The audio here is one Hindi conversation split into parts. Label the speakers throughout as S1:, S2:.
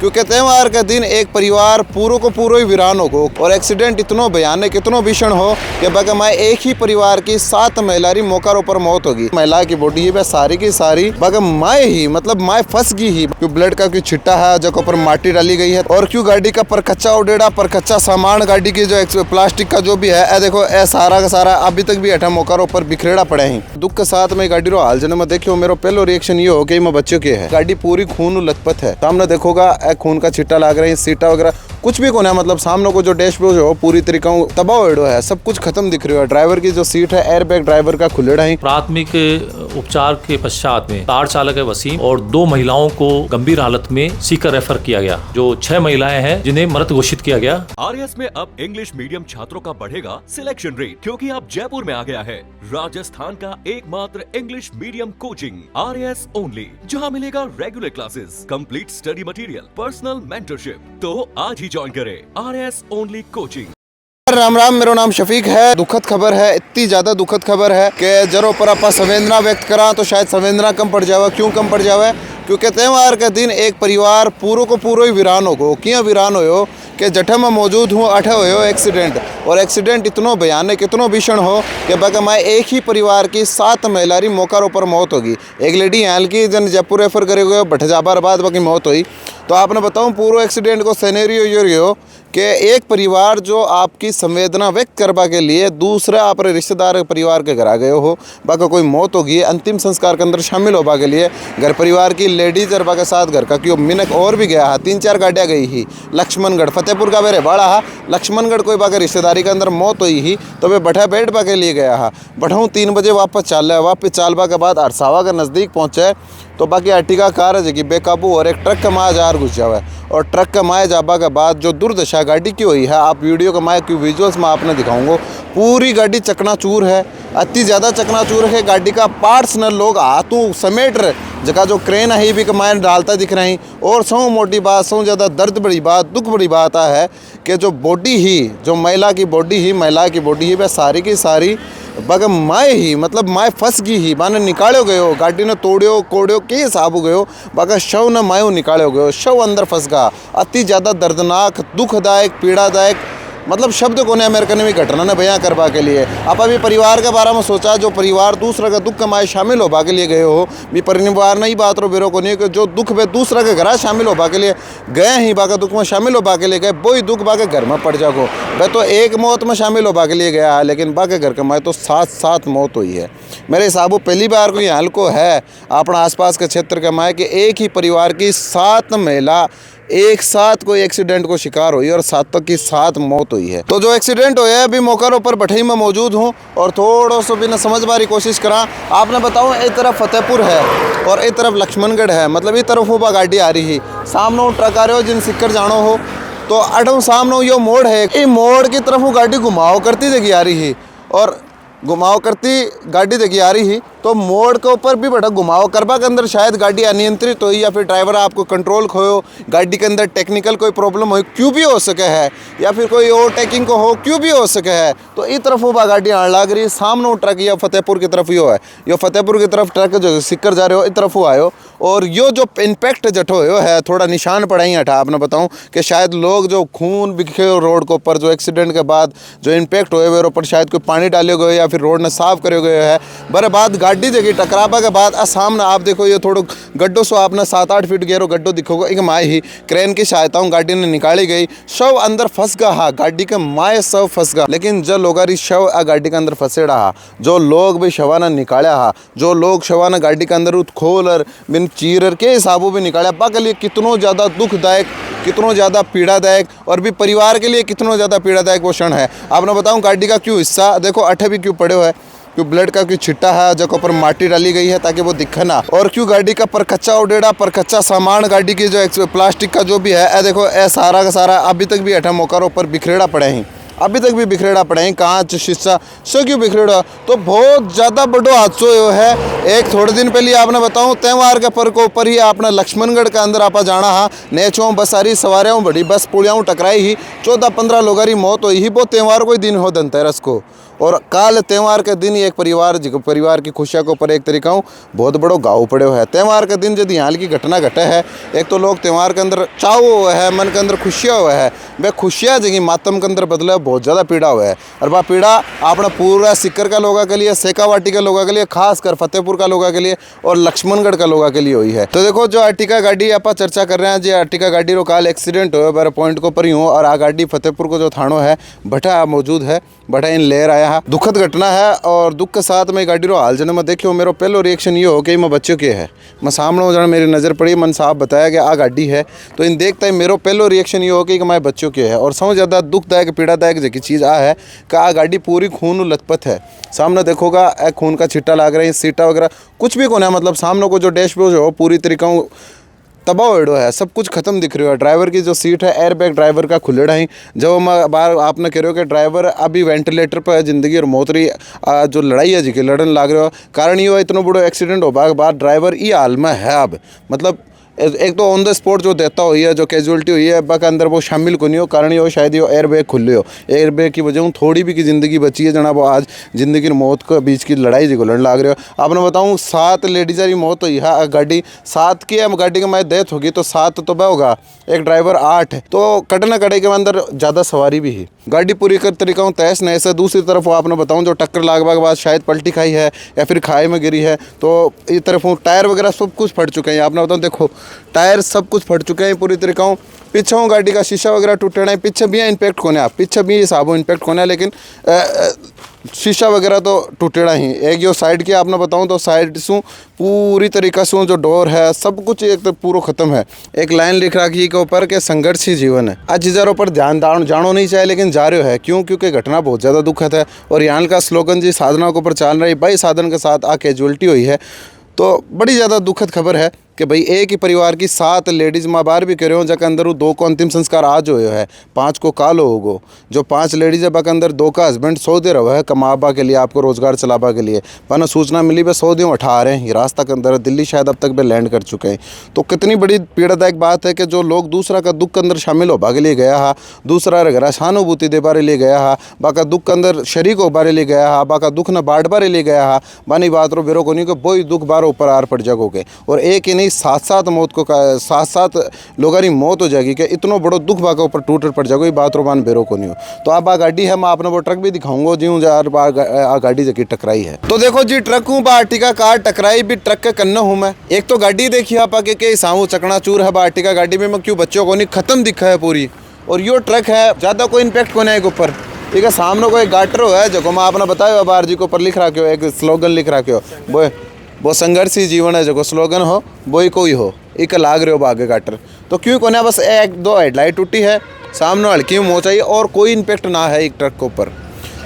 S1: क्योंकि त्यौहार के दिन एक परिवार पूरो को पूरो ही वीरान हो और एक्सीडेंट इतनो भयानक इतनो भीषण हो कि बगैर मैं एक ही परिवार की 7 महिलारी मौका पर मौत होगी। महिला की बॉडी है सारी की सारी बगैर माए ही मतलब माए फंस गई ही। क्यों ब्लड का क्यों छिट्टा है जगह पर माटी डाली गई है और क्यों गाड़ी का पर कच्चा उडेड़ा पर कच्चा सामान गाड़ी की जो प्लास्टिक का जो भी है देखो सारा का सारा अभी तक भी अठा मौका पर बिखरेड़ा पड़े हैं। दुख के साथ में गाड़ी रो हाल जने में देखियो मेरो पहलो रिएक्शन ये हो कि मैं बच्चों के है गाड़ी पूरी खून लथपथ है। सामने देखोगा खून का छिट्टा लाग रहा है, सीटा वगैरह कुछ भी कोने मतलब सामने को जो डैशबोर्ड हो पूरी तरीका तबाह हो है, सब कुछ खत्म दिख रहा है। ड्राइवर की जो सीट है एयर बैग ड्राइवर का खुलेड़ा है।
S2: प्राथमिक उपचार के पश्चात में कार चालक है वसीम और 2 महिलाओं को गंभीर हालत में सीकर रेफर किया गया। जो 6 महिलाएं हैं जिन्हें मृत घोषित किया गया।
S3: आरएस में अब इंग्लिश मीडियम छात्रों का बढ़ेगा सिलेक्शन रेट क्योंकि अब जयपुर में आ गया है राजस्थान का एकमात्र English medium coaching RS only, जहां मिलेगा regular classes, complete study material, personal mentorship. तो आज ही ज्वाइन करें RS only coaching.
S1: Ram Ram, मेरा नाम शफीक है। दुखद खबर है, इतनी ज़्यादा दुखद खबर है कि जरो पर आप संवेदना व्यक्त करा तो शायद संवेदना कम पड़ जावे। क्यों कम पड़ जावे? क्योंकि त्यौहार के दिन एक परिवार पूरो को पूरो ही वीरान हो। क्यों वीरान हो कि जठे में मौजूद हूँ अठे हो एक्सीडेंट और एक्सीडेंट इतनो भयानक इतनो भीषण हो कि बगैर मैं एक ही परिवार की 7 महिलारी मौका पर मौत होगी। एक लेडी हाल की जन जयपुर रेफर करे हुए भटजाबार बाद बाकी मौत हुई। तो आपने बताऊँ पूरा एक्सीडेंट को सिनेरियो ये हो कि एक परिवार जो आपकी संवेदना व्यक्त करवा के लिए दूसरे अपने रिश्तेदार परिवार के घर आ गए हो, बाकी कोई मौत होगी अंतिम संस्कार के अंदर शामिल होने के लिए घर परिवार की लेडीज और बाकी साथ घर का क्यों मिनक और भी गया है। 3-4 गाड़ियाँ गई ही लक्ष्मणगढ़ फतेहपुर का मेरे बाड़ा हा लक्ष्मणगढ़ कोई बाकी रिश्तेदारी के अंदर मौत हुई ही तो वे बैठा बैठ बा के लिए गया है। बढ़ाऊँ 3 बजे वापस चाल रहा वापस चालबा के बाद अरसावा के नज़दीक पहुँचे तो बाकी अर्टिगा कार है जी बेकाबू और एक ट्रक का माया जार घुस जावा और ट्रक का माया जाबा के बाद जो दुर्दशा गाड़ी की हुई है आप वीडियो का माया की विजुअल्स में आपने दिखाऊंगा। पूरी गाड़ी चकनाचूर है, अति ज़्यादा चकनाचूर है। गाड़ी का पार्ट्स न लोग हाथों समेट रहे जगह जो क्रेन है भी कमाए डालता दिख रही। और सौ मोटी बात सौ ज़्यादा दर्द बड़ी बात दुख बड़ी बात है कि जो बॉडी ही जो महिला की बॉडी ही वह सारी की सारी बगैर माए ही मतलब माए फंस गई ही माने निकालो गयो गाड़ी ने तोड़ियो कोड़ियो के हिसाब हो गयो बगैर शव न मायो निकालो गयो शव अंदर फंस गया। अति ज़्यादा दर्दनाक दुखदायक पीड़ादायक मतलब शब्द को ने अमेरिका ने भी घटना ने बयां करवा के लिए आप अभी परिवार के बारे में सोचा जो परिवार दूसरा का दुख कमाए शामिल होबा के लिए गए हो भी परिवार नहीं बात रो बेरो को नहीं कि जो दुख में दूसरा के घर शामिल होबा के लिए गए ही बाका दुख में शामिल होबा के लिए गए वही दुख बाके घर में पड़ जाओ। वह तो एक मौत में शामिल होबा के लिए गया है लेकिन बाके घर कमाए तो 7 मौत हुई है। मेरे हिसाब पहली बार कोई हाल को है अपना आसपास के क्षेत्र के माए कि एक ही परिवार की 7 महिला एक साथ कोई एक्सीडेंट को शिकार हुई और 7 तक की 7 मौत हुई है। तो जो एक्सीडेंट हुआ है अभी मौका पर भटई में मौजूद हूँ और थोड़ा सा भी न समझ बारी कोशिश करा। आपने बताऊँ एक तरफ फतेहपुर है और एक तरफ लक्ष्मणगढ़ है मतलब इस तरफ वो गाड़ी आ रही है सामने ट्रक आ रहे हो जिन सिक्कर जानो हो तो अटो सामने यो मोड़ है ये मोड़ की तरफ वो गाड़ी घुमाव करती देखी आ रही है और घुमाव करती गाड़ी देखी आ रही है तो मोड़ के ऊपर भी बड़ा घुमाव करबा के अंदर शायद गाड़ी अनियंत्रित हुई या फिर ड्राइवर आपको कंट्रोल खोयो गाड़ी के अंदर टेक्निकल कोई प्रॉब्लम हो क्यों भी हो सके है या फिर कोई ओवरटेकिंग को हो क्यों भी हो सके है। तो इस तरफ वो गाड़ी आने लग रही है सामने ट्रक या फतेहपुर की तरफ यो है यो फतेहपुर की तरफ ट्रक जो सिक्कर जा रहे हो इस तरफ वो आयो और यो जो इम्पैक्ट जठो है थोड़ा निशान पड़ा ही हटा। आपने बताऊँ कि शायद लोग जो खून बिखे रोड के ऊपर जो एक्सीडेंट के बाद जो इम्पैक्ट हुए वे ऊपर शायद कोई पानी डाले गए या फिर रोड ने साफ करे गए है। बड़े बाद गाड़ी देखी टकराबा के बाद सामने आप देखो ये थोड़ा गड्ढो सो आपने 7-8 फीट गहरो गड्ढो दिखोगे एक माए ही क्रेन की सहायताओं गाड़ी ने निकाली गई शव अंदर फंस गया हा गाड़ी के माए शव फंस गया। लेकिन जो लोग शव गाड़ी के अंदर फंसे रहा जो लोग भी शवाना निकाला हा जो लोग शवाना गाड़ी के अंदर खोल और बिन चीर के हिसाबों भी निकाला बाकी लिए कितनों ज़्यादा दुखदायक कितनों ज़्यादा पीड़ादायक और भी परिवार के लिए कितनों ज़्यादा पीड़ादायक वो क्षण है। आपने बताऊँ गाड़ी का क्यों हिस्सा देखो अठे भी क्यों पड़े हुए है क्यों ब्लड का क्यों छिट्टा है जगह पर माटी डाली गई है ताकि वो दिखे ना और क्यों गाड़ी का पर कच्चा उडेड़ा पर कच्चा सामान गाड़ी की जो प्लास्टिक का जो भी है देखो सारा का सारा अभी तक भी अठा मौका पर बिखरेड़ा पड़े हैं अभी तक भी बिखरेड़ा पड़े हैं कांच शीशा सो क्यों बिखरेड़ा। तो बहुत ज़्यादा बड़ो हादसो है। एक थोड़े दिन पहले आपने बताऊँ त्यौहार के पर को ऊपर ही आपने लक्ष्मणगढ़ के अंदर आपा जाना हा नेचों बस सारी सवारियाँ बड़ी बस पुलियाँ टकराई ही 14-15 लोगों की मौत हुई ही वो त्यौहार कोई दिन हो धनतेरस को और काल त्यौहार के दिन एक परिवार की खुशियों के ऊपर एक तरीका हूँ बहुत बड़ो गाँव पड़े है। त्यौहार के दिन यदि यहाँ की घटना घटे है, एक तो लोग त्यौहार के अंदर चाव हुआ है, मन के अंदर खुशियाँ हुआ है, वे खुशियाँ जगह मातम के अंदर बदले बहुत ज़्यादा पीड़ा हुआ है। और वह पीड़ा अपना पूरा सिक्कर का लोगों के लिए, शेखावाटी के लोगों के लिए, खासकर फतेहपुर का लोगों के लिए और लक्ष्मणगढ़ का लोगों के लिए हुई है। तो देखो जो अर्टिका गाड़ी आप चर्चा कर रहे हैं जी, अर्टिका गाड़ी रो काल एक्सीडेंट हुआ बारे पॉइंट को पर ही हूँ और आ गाड़ी फतेहपुर को जो थानो है भटा मौजूद है, भटा इन लेर आया है। दुखद घटना है और दुख के साथ में गाड़ी रो हाल जन में देखियो मेरो पहलो रिएक्शन ये हो कि मैं बच्चों के है, मैं सामने जन मेरी नज़र पड़ी, मन साहब बताया कि आ गाड़ी है तो इन देखता है मेरो पहलो रिएक्शन ये हो कि मैं बच्चों के है। और सबसे ज़्यादा दुखदायक पीड़ादायक जो चीज़ आ है कि आ गाड़ी पूरी खून लथपथ है। सामने देखोगा खून का छिट्टा लग रहा है, सीटा वगैरह कुछ भी कौन है, मतलब सामने को जो डैशबोर्ड हो पूरी तरीका तबाह हो है, सब कुछ खत्म दिख रहा है। ड्राइवर की जो सीट है एयरबैग ड्राइवर का खुलेड़ा ही, जब मैं बार आपने कह रहे हो कि ड्राइवर अभी वेंटिलेटर पर है, जिंदगी और मौत रही जो लड़ाई है जी की लड़न लग रहे हो। कारण ये इतना बड़ा एक्सीडेंट हो बाद ड्राइवर ये हाल में है। अब मतलब एक तो ऑन द स्पॉट जो देता हुई है, जो कैजुअलिटी हुई है बाका अंदर वो शामिल को नहीं हो। कारण ये हो शायद ये एयरबैग खुले हो, एयरबैग की वजह थोड़ी भी की ज़िंदगी बची है जनाब। आज ज़िंदगी और मौत के बीच की लड़ाई जी को लड़ लाग रहे हो। आपने बताऊँ 7 लेडीज़ की मौत हुई है, गाड़ी 7 की है, गाड़ी का मैं डेथ होगी तो 7 तो वह होगा, एक ड्राइवर 8 है, तो कटना कड़े के अंदर ज़्यादा सवारी भी है। गाड़ी पूरी कर तरीका हूँ तहस नहस है। दूसरी तरफ आपने बताऊँ जो टक्कर लागने के बाद शायद पलटी खाई है या फिर खाई में गिरी है, तो इस तरफ हूँ टायर वगैरह सब कुछ फट चुके हैं। आपने बताऊँ देखो टायर सब कुछ फट चुके हैं पूरी तरीका हूँ। पीछे हूँ गाड़ी का शीशा वगैरह टूटे है, पीछे भी है इम्पैक्ट कोने, आप पीछे भी हिसाब हो इम्पैक्ट कोने, लेकिन शीशा वगैरह तो टूटेड़ा ही। एक जो साइड की आपने बताऊँ तो साइड से पूरी तरीका से जो डोर है सब कुछ एक तो पूरा ख़त्म है। एक लाइन लिख रखी के ऊपर के संघर्ष ही जीवन है। आज चीज़ों पर ध्यान जानो नहीं चाहिए लेकिन जा रहे है, क्यों? क्योंकि घटना बहुत ज़्यादा दुखद है। और यहाँ का स्लोगन जी साधना के ऊपर चल रही, बाई साधन के साथ आ कैजुअलिटी हुई है, तो बड़ी ज़्यादा दुखद खबर है कि भाई एक ही परिवार की 7 लेडीज़ माँ बार भी कह रहे हो जब अंदर 2 को अंतिम संस्कार आज हुए है, 5 को काल होगो। जो 5 लेडीज़ है बाक अंदर 2 का हस्बैंड सऊदी रहा है कमाबा के लिए, आपको रोज़गार चलाबा के लिए। वरना सूचना मिली वे सऊदी उठा रहे हैं रास्ता के अंदर, दिल्ली शायद अब तक वे लैंड कर चुके हैं। तो कितनी बड़ी पीड़ादायक बात है कि जो लोग दूसरा का दुख के अंदर शामिल हो के लिए गया हा, दूसरा घर सहानुभूति दे बारे लिए गया हा, बाका दुख के अंदर शरीक हो बारे लिए गया हा, बाका दुख न बांट बारे लिए गया हा, बानी बात रो बेरो को नहीं को वही दुख बारो ऊपर आर पड़ जाओगे। और एक ही नहीं 7 मौत को 7 लोगों की मौत हो जाएगी कि इतना बड़ो दुख बाका ऊपर टूट पड़ जाएगा, ये बात रोबान बेरो को नहीं हो। तो आप आ गाड़ी है, मैं आपने वो ट्रक भी दिखाऊंगा जी यार आ गाड़ी जगह टकराई है। तो देखो जी ट्रक हूँ बार्टिका कार टकराई भी ट्रक के कन्ना हूँ मैं। एक तो गाड़ी देखिए आप आके के सामू चकनाचूर है बार्टिका गाड़ी में, मैं क्यों बच्चों को नहीं खत्म दिखा है पूरी। और यो ट्रक है ज़्यादा कोई इम्पैक्ट को नहीं है ऊपर, ठीक है। सामने को एक गाटर है जो मैं आपने बताया बार जी को ऊपर लिख रखे हो, एक स्लोगन लिख रखे हो, वो संघर्ष ही जीवन है जो स्लोगन हो वही कोई हो, एक लाग रहे हो आगे गाटर। तो क्यों कोने बस 1-2 हेडलाइट टूटी है, सामने हल्की में मोचाई और कोई इम्पैक्ट ना है एक ट्रक के ऊपर।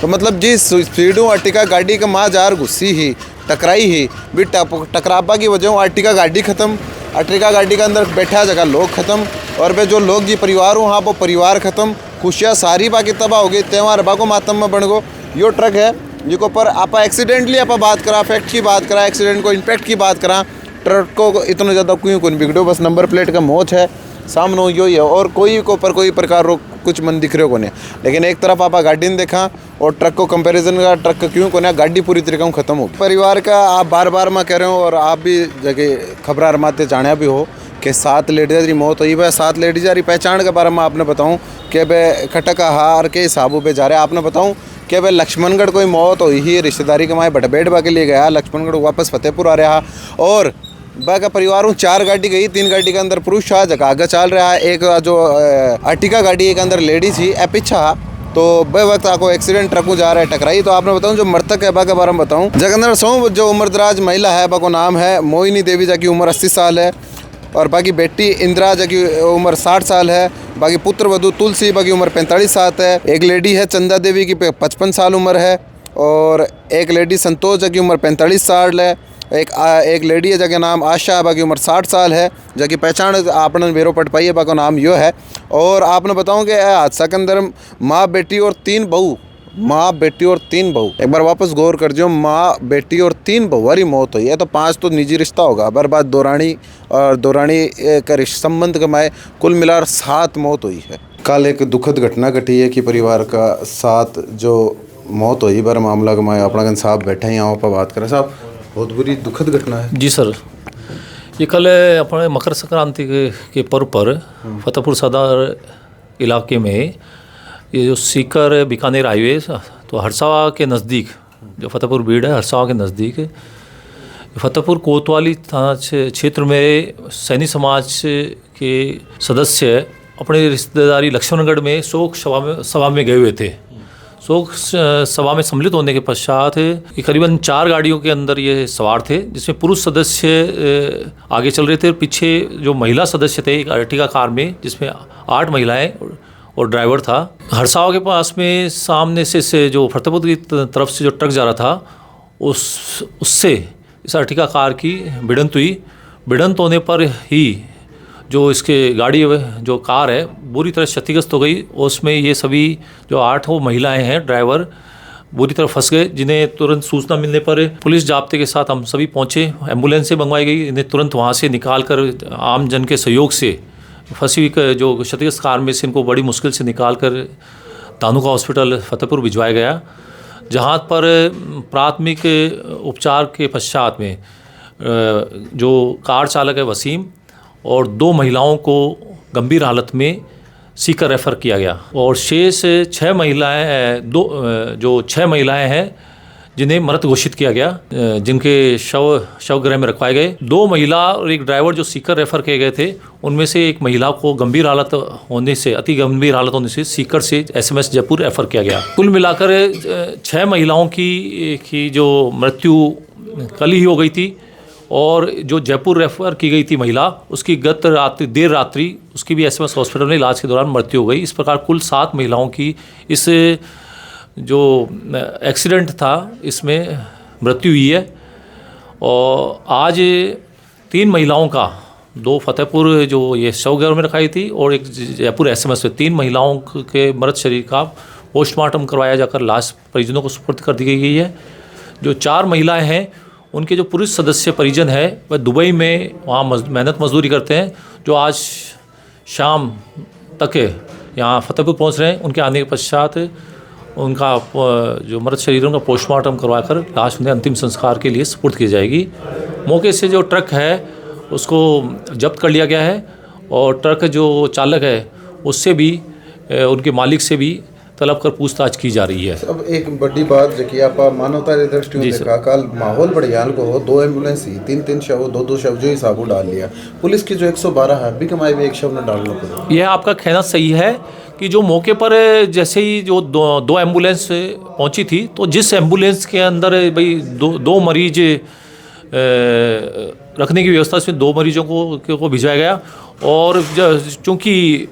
S1: तो मतलब जिस स्पीडों अर्टिका गाड़ी का माँ जार घुसी ही टकराई ही भी टकरापा की वजह अर्टिका गाड़ी ख़त्म, अर्टिका गाड़ी के अंदर बैठा जगह लोग ख़त्म, और वे जो लोग जी परिवार हो हाँ वो परिवार ख़त्म, खुशियाँ सारी बाकी तबाह हो गई, त्यौहार बाको मातम में बन गो। यो ट्रक है जिसके ऊपर आप एक्सीडेंटली आप बात करा, फैक्ट की बात करा, एक्सीडेंट को इम्पैक्ट की बात करा, ट्रक को इतना ज़्यादा क्यों कौन बिगड़ो, बस नंबर प्लेट का मौत है सामने यो ही है और कोई को ऊपर कोई प्रकार कुछ मन दिख रहे को नहीं। लेकिन एक तरफ आप गाड़ी ने देखा और ट्रक को कंपैरिजन का, ट्रक का क्यों को नहीं, गाड़ी पूरी तरीके से ख़त्म हो गई। परिवार का आप बार बार मैं कह रहे हो और आप भी जगह खबर आरमाते जाने भी हो कि 7 लेडीज़ की मौत हुई है। 7 लेडीज़ की पहचान के बारे में आपने बताऊँ कि वे खटक हार के हिसाबों पर जा रहे हैं। आपने बताऊँ कि भाई लक्ष्मणगढ़ कोई मौत हुई ही रिश्तेदारी के माए भटबेट बा के लिए गया, लक्ष्मणगढ़ वापस फतेहपुर आ रहा और बाका परिवारों 4 गाड़ी गई, 3 गाड़ी के अंदर पुरुष था जगह आगे चल रहा है, एक जो अर्टिका गाड़ी के अंदर लेडी थी ए पीछा। तो वह वक्त आपको एक्सीडेंट ट्रक जा रहा है टकराई। तो आपने बताऊँ जो मृतक है बा के बारे में बताऊँ, जगंदर सो जो उम्रदराज महिला है बा को नाम है मोहिनी देवी जबकि उम्र 80 साल है, और बाकी बेटी इंदिरा जबकि उम्र 60 साल है, बाकी पुत्र वधु तुलसी बाकी उम्र 45 साल है, एक लेडी है चंदा देवी की 55 साल उम्र है, और एक लेडी संतोष जबकि उम्र 45 साल है, एक लेडी है जगह नाम आशा बाकी उम्र 60 साल है, जबकि पहचान आपने बेरो पट पाई है बाका नाम यो है। और आपने बताऊँ कि हादसा के अंदर माँ बेटी और 3 बहू, माँ बेटी और 3 बहू, एक बार वापस गौर कर जो, माँ बेटी और 3 बहू वाली मौत हुई है। तो 5 तो निजी रिश्ता होगा, बर्बाद दौरानी और दौरानी का संबंध कमाए, कुल मिलाकर 7 मौत हुई है। कल एक दुखद घटना घटी है कि परिवार का 7 जो मौत हुई बार मामला का मैं अपना साहब बैठे हैं यहाँ पर बात करें साहब। बहुत बुरी दुखद घटना है
S2: जी सर, ये कल अपने मकर संक्रांति के पर्व पर फतेहपुर सदर इलाके में ये जो सीकर बीकानेर हाईवे तो हरसावा के नज़दीक, जो फतेहपुर बीड़ है हरसावा के नज़दीक, फतेहपुर कोतवाली थाना क्षेत्र में सैनी समाज के सदस्य अपने रिश्तेदारी लक्ष्मणगढ़ में शोक सभा में गए हुए थे। शोक सभा में सम्मिलित होने के पश्चात ये करीबन 4 गाड़ियों के अंदर ये सवार थे, जिसमें पुरुष सदस्य आगे चल रहे थे और पीछे जो महिला सदस्य थे एक अर्टिगा कार में, जिसमें 8 महिलाएं और ड्राइवर था। हरसावा के पास में सामने से जो फतेहपुर की तरफ से जो ट्रक जा रहा था उससे इस अर्टिगा कार की भिड़ंत हुई। भिड़ंत होने पर ही जो इसके गाड़ी जो कार है बुरी तरह क्षतिग्रस्त हो गई। उसमें ये सभी जो 8 महिलाएं हैं ड्राइवर बुरी तरह फंस गए, जिन्हें तुरंत सूचना मिलने पर पुलिस जाब्ते के साथ हम सभी पहुंचे। एम्बुलेंस से मंगवाई गई, इन्हें तुरंत वहां से निकाल कर आम जन के सहयोग से फंसी हुई जो क्षतिग्रस्त कार में से इनको बड़ी मुश्किल से निकाल कर धानुका हॉस्पिटल फतेहपुर भिजवाया गया, जहाँ पर प्राथमिक उपचार के पश्चात में जो कार चालक है वसीम और 2 महिलाओं को गंभीर हालत में सीकर रेफ़र किया गया और शेष 6 महिलाएं हैं जिन्हें मृत घोषित किया गया, जिनके शव गृह में रखवाए गए। 2 महिला और एक ड्राइवर जो सीकर रेफ़र किए गए थे, उनमें से एक महिला को अति गंभीर हालत होने से सीकर से SMS जयपुर रेफ़र किया गया। कुल मिलाकर 6 महिलाओं की जो मृत्यु कल ही हो गई थी और जो जयपुर रेफ़र की गई थी महिला, उसकी देर रात्रि उसकी भी SMS हॉस्पिटल में इलाज के दौरान मृत्यु हो गई। इस प्रकार कुल 7 महिलाओं की इस जो एक्सीडेंट था इसमें मृत्यु हुई है। और आज 3 महिलाओं का, 2 फतेहपुर जो ये शवगृह में रखाई थी और एक जयपुर SMS में, 3 महिलाओं के मृत शरीर का पोस्टमार्टम करवाया जाकर लाश परिजनों को सुपुर्द कर दी गई है। जो 4 महिलाएं हैं उनके जो पुरुष सदस्य परिजन है वह दुबई में वहाँ मेहनत मजदूरी करते हैं, जो आज शाम तक यहाँ फतेहपुर पहुँच रहे हैं। उनके आने के पश्चात उनका जो मृत शरीरों का पोस्टमार्टम करवाकर लाश उन्हें अंतिम संस्कार के लिए सुपुर्द की जाएगी। मौके से जो ट्रक है उसको जब्त कर लिया गया है और ट्रक जो चालक है उससे भी उनके मालिक से भी तलब कर पूछताछ की जा रही है।
S1: अब एक बड़ी बात जो कि आप मानवता की दृष्टि में देखा, कल माहौल बढ़ियाल को हो, 2 एम्बुलेंस ही 3 शव 2 शव जो हिसाब डाल लिया। पुलिस की जो 112 है अभी कमाई भी एक शव न डालना पड़ा।
S2: यह आपका कहना सही है कि जो मौके पर जैसे ही जो 2 एम्बुलेंस पहुंची थी, तो जिस एम्बुलेंस के अंदर भाई 2 मरीज रखने की व्यवस्था, इसमें 2 मरीजों को भिजवाया गया और चूँकि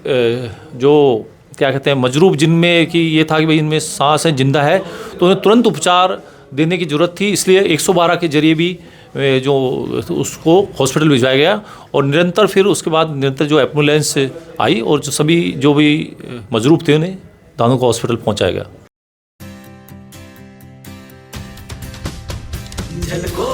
S2: जो क्या कहते हैं मजरूब जिनमें कि ये था कि भाई इनमें सांस है, जिंदा है, तो उन्हें तुरंत उपचार देने की ज़रूरत थी, इसलिए 112 के जरिए भी जो उसको हॉस्पिटल भिजवाया गया और निरंतर फिर उसके बाद निरंतर जो एम्बुलेंस आई और जो सभी जो भी मजरूब थे उन्हें धानुका हॉस्पिटल पहुंचाया गया।
S4: झलको